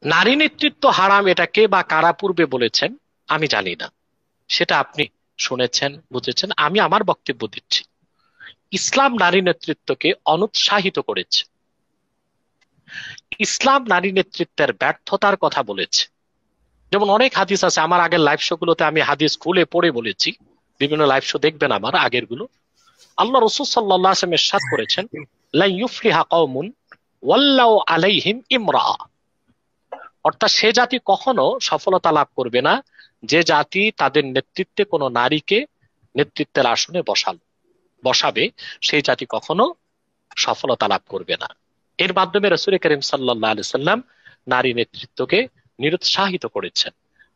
নারী নেতৃত্ব হারাম এটা কে বা কারা পূর্বে বলেছেন আমি জানি না, সেটা আপনি শুনেছেন বুঝেছেন। আমি আমার বক্তব্য দিচ্ছি। ইসলাম নারী নেতৃত্বকে অনুৎসাহিত করেছে। ইসলাম নারী নেতৃত্বের ব্যর্থতার কথা বলেছে। যেমন অনেক হাদিস আছে, আমার আগের লাইভ শো গুলোতে আমি হাদিস খুলে পড়ে বলেছি। বিভিন্ন লাইভ শো দেখবেন আমার আগের গুলো। আল্লাহ রসুল সাল্লাল্লাহু আলাইহি ওয়াসাল্লাম ইরশাদ করেছেন, লা ইউফলিহা কওমুন ওয়াল্লাউ আলাইহিম ইমরা। অর্থাৎ সে জাতি কখনো সফলতা লাভ করবে না যে জাতি তাদের নেতৃত্বে কোনো নারীকে নেতৃত্বের আসনে বসাবে, সেই জাতি কখনো সফলতা লাভ করবে না। এর মাধ্যমে রাসূল করিম সাল্লাল্লাহু আলাইহি সাল্লাম নারী নেতৃত্বকে নিরুৎসাহিত করেছেন,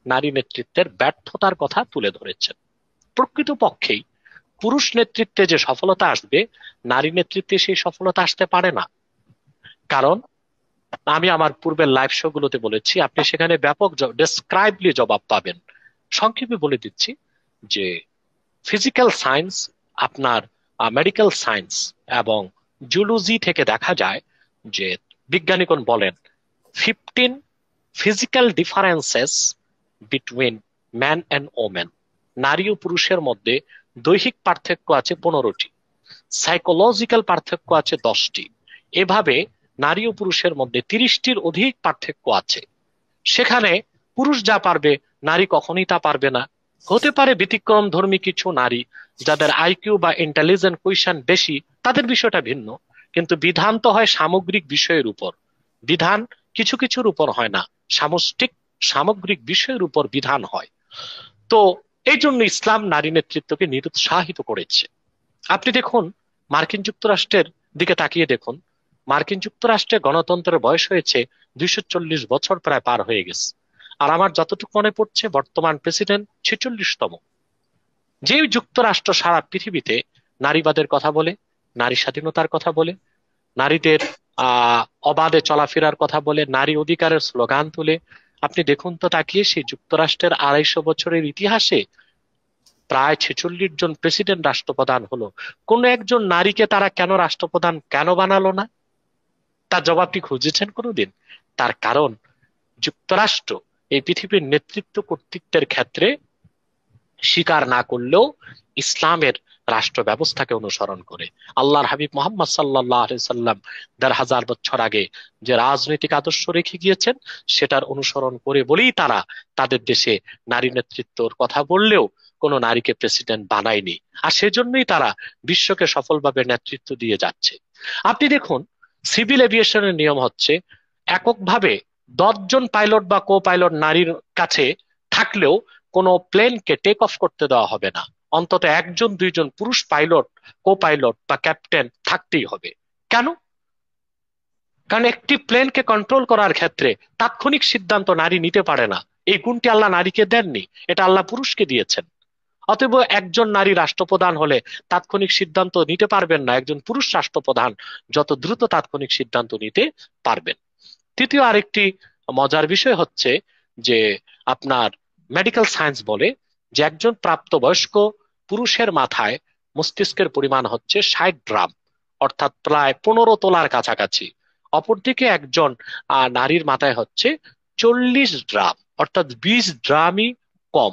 নারী নেতৃত্বের ব্যর্থতার কথা তুলে ধরেছেন। প্রকৃতপক্ষেই পুরুষ নেতৃত্বে যে সফলতা আসবে, নারী নেতৃত্বে সেই সফলতা আসতে পারে না। কারণ আমি আমার পূর্বের লাইভ শো গুলোতে বলেছি, আপনি সেখানে ব্যাপক ডেসক্রাইবলি জবাব পাবেন। সংক্ষেপে বলে দিচ্ছি যে ফিজিক্যাল সায়েন্স, আপনার মেডিকেল সায়েন্স এবং জুলজি থেকে দেখা যায় যে বিজ্ঞানীগণ বলেন 15 physical differences between man and women. নারী ও পুরুষের মধ্যে দৈহিক পার্থক্য আছে 15টি, সাইকোলজিক্যাল পার্থক্য আছে 10টি। এভাবে নারী ও পুরুষের মধ্যে 30টির অধিক পার্থক্য আছে। সেখানে পুরুষ যা পারবে নারী কখনোই তা পারবে না। হতে পারে ব্যতিক্রম ধর্মী কিছু নারী যাদের আইকিউ বা ইন্টেলিজেন্ট কোয়েশ্চেন বেশি, তাদের বিষয়টা ভিন্ন। কিন্তু বিধান তো হয় সামগ্রিক বিষয়ের উপর, বিধান কিছু কিছুর উপর হয় না, সামষ্টিক সামগ্রিক বিষয়ের উপর বিধান হয়। তো এই জন্য ইসলাম নারী নেতৃত্বকে নিরুৎসাহিত করেছে। আপনি দেখুন, মার্কিন যুক্তরাষ্ট্রের দিকে তাকিয়ে দেখুন। মার্কিন যুক্তরাষ্ট্রে গণতন্ত্রের বয়স হয়েছে 240 বছর, প্রায় পার হয়ে গেছে। আর আমার যতটুকু মনে পড়ছে বর্তমান প্রেসিডেন্ট 46তম। যে যুক্তরাষ্ট্র সারা পৃথিবীতে নারীবাদের কথা বলে, নারী স্বাধীনতার কথা বলে, নারীদের অবাধে চলাফেরার কথা বলে, নারী অধিকারের স্লোগান তুলে, আপনি দেখুন তো তাকিয়ে সেই যুক্তরাষ্ট্রের 250 বছরের ইতিহাসে প্রায় 46 জন প্রেসিডেন্ট রাষ্ট্রপ্রধান হলো। কোন একজন নারীকে তারা কেন রাষ্ট্রপ্রধান কেন বানালো না? তার জবাবটি খুঁজেছেন কোনোদিন? তার কারণ যুক্তরাষ্ট্র এই পৃথিবীর নেতৃত্ব কর্তৃত্বের ক্ষেত্রে স্বীকার না করলেও ইসলামের রাষ্ট্র ব্যবস্থাকে অনুসরণ করে। আল্লাহর হাবিব মোহাম্মদ সাল্লাল্লাহু আলাইহি সাল্লাম 1500 বছর আগে যে রাজনৈতিক আদর্শ রেখে গিয়েছেন, সেটার অনুসরণ করে বলেই তারা তাদের দেশে নারী নেতৃত্বর কথা বললেও কোনো নারীকে প্রেসিডেন্ট বানায়নি। আর সেজন্যই তারা বিশ্বকে সফলভাবে নেতৃত্ব দিয়ে যাচ্ছে। আপনি দেখুন, সিভিল এভিয়েশনের নিয়ম হচ্ছে এককভাবে 10 জন পাইলট বা কো পাইলট নারীর কাছে থাকলেও কোনো প্লেনকে টেক অফ করতে দেওয়া হবে না। অন্তত 1 2 জন পুরুষ পাইলট, কো পাইলট বা ক্যাপ্টেন থাকতেই হবে। কেন? কারণ একটি প্লেনকে কন্ট্রোল করার ক্ষেত্রে তাৎক্ষণিক সিদ্ধান্ত নারী নিতে পারে না। এই গুণটি আল্লাহ নারীকে দেননি, এটা আল্লাহ পুরুষকে দিয়েছেন। অতএব একজন নারী রাষ্ট্রপ্রধান হলে তাৎক্ষণিক সিদ্ধান্ত নিতে পারবেন না একজন পুরুষ রাষ্ট্রপ্রধান যত দ্রুত তাৎক্ষণিক সিদ্ধান্ত নিতে পারবেন। তৃতীয় আরেকটি মজার বিষয় হচ্ছে যে আপনার মেডিকেল সায়েন্স বলে যে একজন প্রাপ্তবয়স্ক পুরুষের মাথায় মস্তিষ্কের পরিমাণ হচ্ছে 60 গ্রাম, অর্থাৎ প্রায় 15 তোলার কাছাকাছি। অপরদিকে একজন নারীর মাথায় হচ্ছে 40 গ্রাম, অর্থাৎ 20 গ্রামই কম,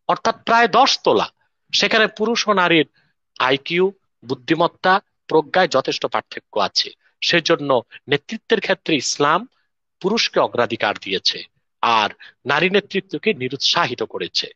অর্থাৎ প্রায় 10 তোলা। সেখানে পুরুষ ও নারীর আইকিউ, বুদ্ধিমত্তা, প্রজ্ঞায় যথেষ্ট পার্থক্য আছে। সেজন্য নেতৃত্বের ক্ষেত্রে ইসলাম পুরুষকে অগ্রাধিকার দিয়েছে আর নারী নেতৃত্বকে নিরুৎসাহিত করেছে।